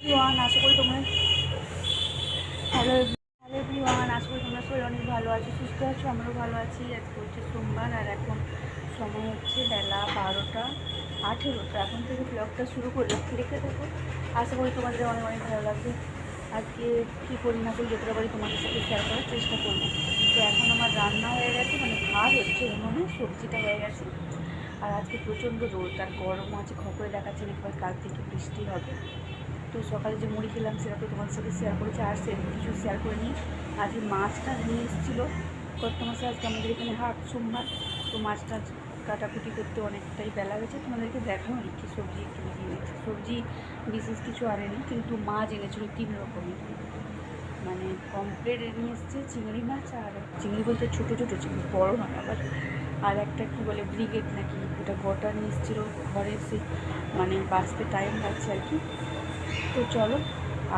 Everyone, আশা করি তোমরা hello hello everyone, আশা করি তোমরা সবাই অনেক ভালো আছো, সুস্থ আছো। আমরাও ভালো আছি। আজকে হচ্ছে সোমবার আর এখন সময় হচ্ছে বেলা 12:18। তো এখন থেকে ব্লগটা শুরু করলাম, দেখতে থাকো। আশা করি তোমাদের অনেক অনেক ভালো লাগবে। আজকে কী করি না করি যতটা পারি তোমাদের সাথে শেয়ার করার চেষ্টা করবো। তো এখন আমার রান্না হয়ে গেছে, মানে ভাত হচ্ছে, উনুনে সবজিটা হয়ে গেছে। আর আজকে প্রচণ্ড রোদ আর গরমও আছে, খবরে দেখাচ্ছে নাকি কাল থেকে বৃষ্টি হবে। তো সকালে যে মুড়ি খেলাম সেটা তো তোমাদের সাথে শেয়ার করেছি, আর সেরকম কিছু শেয়ার করে নিই। আজকে মাছটা নিয়ে এসেছিলো কত মাসে, আজকে আমাদের এখানে হাট সোমবার। তো মাছটা কাটাকুটি করতে অনেকটাই বেলা গেছে, তোমাদেরকে দেখাও নি কি সবজি কিনে এনেছে। সবজি বিশেষ কিছু আনেনি, কিন্তু মাছ এনেছিলো 3 রকমের। মানে পমফ্রেট নিয়ে এসছে, চিংড়ি মাছ, আর চিংড়ি বলতে ছোটো ছোটো চিংড়ি, বড় নয় আবার। আর একটা কী বলে ব্রিগেড নাকি, ওটা গোটা নিয়ে এসেছিলো। ঘরে এসে মানে বাঁচতে টাইম লাগছে আর কি। তো চলো।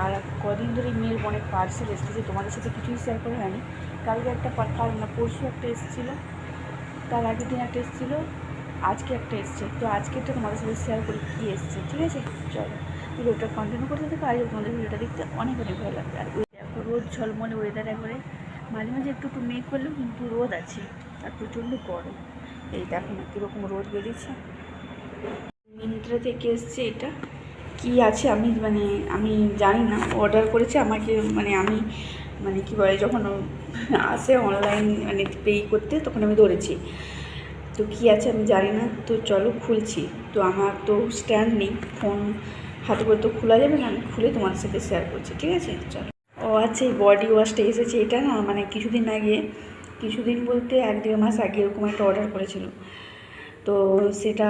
আর কদিন ধরে মেয়ের অনেক পার্সেল এসেছে, তোমাদের সাথে কিছুই শেয়ার করে হয়নি। কালকে একটা কাল না পরশু একটা এসেছিলো, তার আগের দিন একটা এসেছিলো, আজকে একটা এসছে। তো আজকেরটা তোমাদের সাথে শেয়ার করি কী এসছে, ঠিক আছে? চলো ভিডিওটা কন্টিনিউ করতে থাকো, আর তোমাদের ভিডিওটা দেখতে অনেক অনেক ভালো লাগবে। আর দেখো রোদ ঝলমলে ওয়েদার, একবারে মাঝে মাঝে একটু একটু মেঘ করলেও কিন্তু রোদ আছে, আর প্রচণ্ড গরম। এই দেখো না কীরকম রোদ বেরিয়েছে। মিন্ত্রা থেকে এসছে এটা, কি আছে আমি জানি না, অর্ডার করেছে আমাকে, আমি কি বলে যখন আসে অনলাইন পে করতে, তখন আমি ধরেছি। তো কি আছে আমি জানি না। তো চলো খুলছি। তো আমার তো স্ট্যান্ড নেই, ফোন হাতে করে তো খোলা যাবে না, আমি খুলে তোমাদের সাথে শেয়ার করছি, ঠিক আছে? চলো। ও আচ্ছা, এই বডি ওয়াশটা এসেছে। এটা না কিছুদিন আগে, কিছুদিন বলতে 1-1.5 মাস আগে এরকম একটা অর্ডার করেছিল। তো সেটা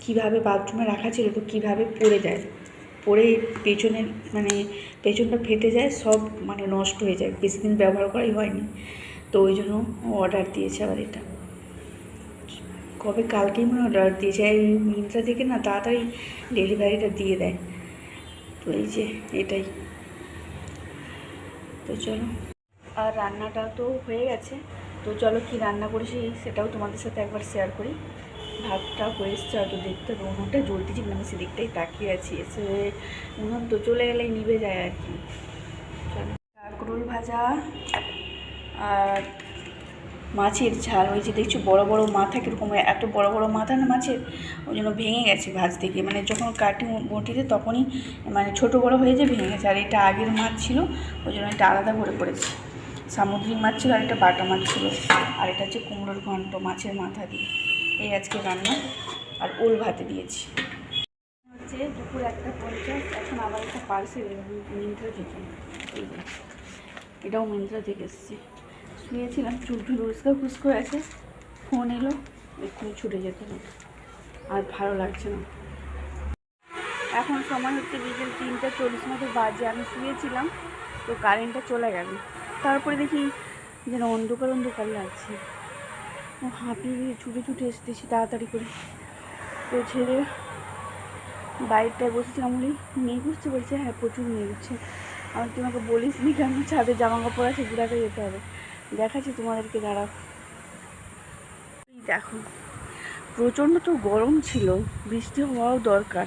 কিভাবে বাথরুমে রাখা ছিল, তো কীভাবে পড়ে যায়, পড়ে পেছনের পেছনটা ফেটে যায়, সব নষ্ট হয়ে যায়, বেশি দিন ব্যবহার করাই হয়নি। তো ওই জন্য অর্ডার দিয়েছে আবার। এটা কবে কালকেই অর্ডার দিয়েছে। এই মিন্ত্রা থেকে না তাড়াতাড়ি ডেলিভারিটা দিয়ে দেয়। তো এই যে এটাই। তো চলো, আর রান্নাটা তো হয়ে গেছে। তো চলো কি রান্না করেছি সেটাও তোমাদের সাথে একবার শেয়ার করি। ভাতটা হয়ে এসছে, হয়তো দেখতে হবে উনুনটা জ্বলতেছি, আমি সেদিকটাই তাকিয়ে আছি। এসে উনুন তো চলে গেলেই নিভে যায় আর কি। চলো, কাঁকরোল ভাজা আর মাছের ঝাল। ওই যে দেখছো বড় বড় মাথা, কীরকম এত বড় বড় মাথা না মাছের, ওই জন্য ভেঙে গেছে ভাজতে গিয়ে। যখন কাটি বটিতে তখনই ছোটো বড়ো হয়ে যায়, ভেঙে গেছে। আর এটা আগের মাছ ছিল, ওই জন্য এটা আলাদা করে করেছি। সামুদ্রিক মাছ ছিল, আর এটা বাটা মাছ ছিল। আর এটা হচ্ছে কুমড়োর ঘন্ট মাছের মাথা দিয়ে। এই আজকে রান্না। আর ওল ভাতে দিয়েছি। হচ্ছে দুপুর 1:50। এখন আবার একটা পার্সেল মিন্ত্রা থেকে, এটাও মিন্ত্রা থেকে এসেছে। শুয়েছিলাম, চুলটি রোজকার খুশকো আছে, ফোন এলো, এক্ষুনি ছুটে যেতে হবে, আর ভালো লাগছে না। এখন সময় হচ্ছে বিকেল 3:40 মতো বাজে। আমি শুয়েছিলাম, তো কারেন্টটা চলে গেল। তারপরে দেখি যেন অন্ধকার অন্ধকার লাগছে, ও হাঁপিয়ে ছুটে ছুটে এসতেছি তাড়াতাড়ি করে। তো ছেড়ে বাইরটায় বসেছিলাম, বলি মেঘ উঠছে, বলছে হ্যাঁ প্রচুর মেঘ উঠছে। আমি তোমাকে বলিস নি কেন, ছাদে জামা কাপড় আছে, ঘুরাতে যেতে হবে। দেখাচ্ছি তোমাদেরকে, দাঁড়াও। এই দেখো, প্রচণ্ড তো গরম ছিল, বৃষ্টি হওয়াও দরকার।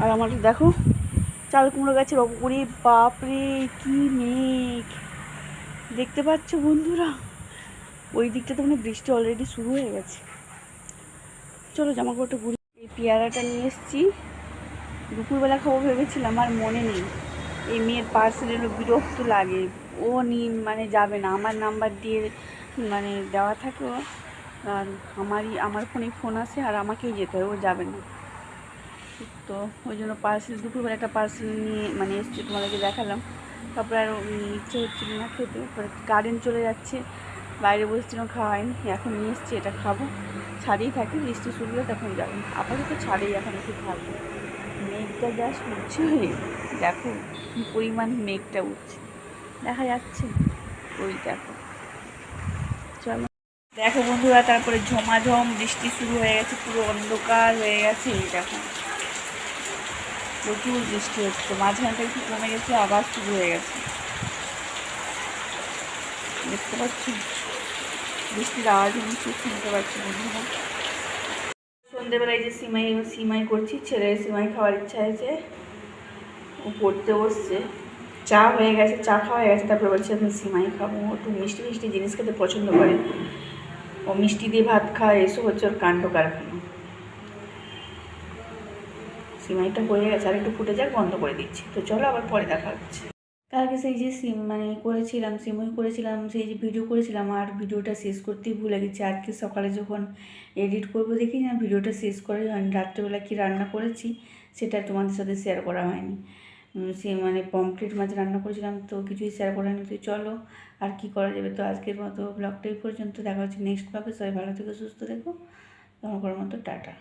আর আমার দেখো চাল কুমড়ো গাছের ওপরে, বাপরে কি মেঘ দেখতে পাচ্ছ বন্ধুরা? ওই দিকটা তো বৃষ্টি অলরেডি শুরু হয়ে গেছে। চলো জামা কাপড়টা ঘুরি। এই পেয়ারাটা নিয়ে এসেছি, দুপুরবেলা খাবো ভেবেছিলাম, আর মনে নেই। এই মেয়ের পার্সেল এলো, বিরক্ত লাগে। ও যাবে না, আমার নাম্বার দিয়ে দেওয়া থাকে ও, আর আমার ফোনে ফোন আসে, আর আমাকেই যেতে হয়, ও যাবে না। তো ওই জন্য দুপুরবেলা একটা পার্সেল নিয়ে এসছে, তোমাদেরকে দেখালাম। তারপরে আর ইচ্ছে হচ্ছিল না খেতে, তারপরে কারেন্ট চলে যাচ্ছে, বাইরে বসেছিলাম, খাওয়া হয়নি। এখন নিয়ে এসছি, এটা খাবো। ছাদেই থাকি, বৃষ্টি শুরু হলে তখন যাবেন। আপাতত ছাদেই এখন একটু থাকবো। মেঘটা জাস্ট উঠছে, দেখো কী পরিমাণ মেঘটা উঠছে, দেখা যাচ্ছে ওই দেখো। চলো দেখো বন্ধুরা, তারপরে ঝমাঝম বৃষ্টি শুরু হয়ে গেছে, পুরো অন্ধকার হয়ে গেছে। এই দেখো প্রচুর বৃষ্টি হচ্ছে, মাঝখানটা একটু কমে গেছে, আবার শুরু হয়ে গেছে। দেখতে পাচ্ছি বৃষ্টির আওয়াজ নিশ্চয়ই শুনতে পাচ্ছি বন্ধুরা। সন্ধ্যেবেলায় যে সিমাই করছি, ছেলের সিমাই খাওয়ার ইচ্ছা হয়েছে, ও পড়তে বসছে, চা হয়ে গেছে, চা খাওয়া হয়ে গেছে, তারপরে বলছে আমি সিমাই খাবো। একটু মিষ্টি মিষ্টি জিনিস খেতে পছন্দ করে, ও মিষ্টি দিয়ে ভাত খায়, এসব হচ্ছে ওর কাণ্ড কারখানা। সিমাইটা হয়ে গেছে, আর একটু ফুটে যাক, বন্ধ করে দিচ্ছি। তো চলো আবার পরে দেখা হচ্ছে। কালকে সেই যে করেছিলাম, সিমই করেছিলাম, সেই যে ভিডিও করেছিলাম, আর ভিডিওটা শেষ করতেই ভুলে গেছি। আজকে সকালে যখন এডিট করবো দেখি না ভিডিওটা শেষ করে রাত্রেবেলা কী রান্না করেছি সেটা তোমাদের সাথে শেয়ার করা হয়নি। সে পমফ্রেট মাছ রান্না করেছিলাম, তো কিছুই শেয়ার করা হয়নি। তো চলো আর কি করা যাবে। তো আজকের মতো ব্লগটাই পর্যন্ত, দেখা হচ্ছে নেক্সট ব্লগে। সবাই ভালো থেকো, সুস্থ থেকো, তোমার মতো টাটা।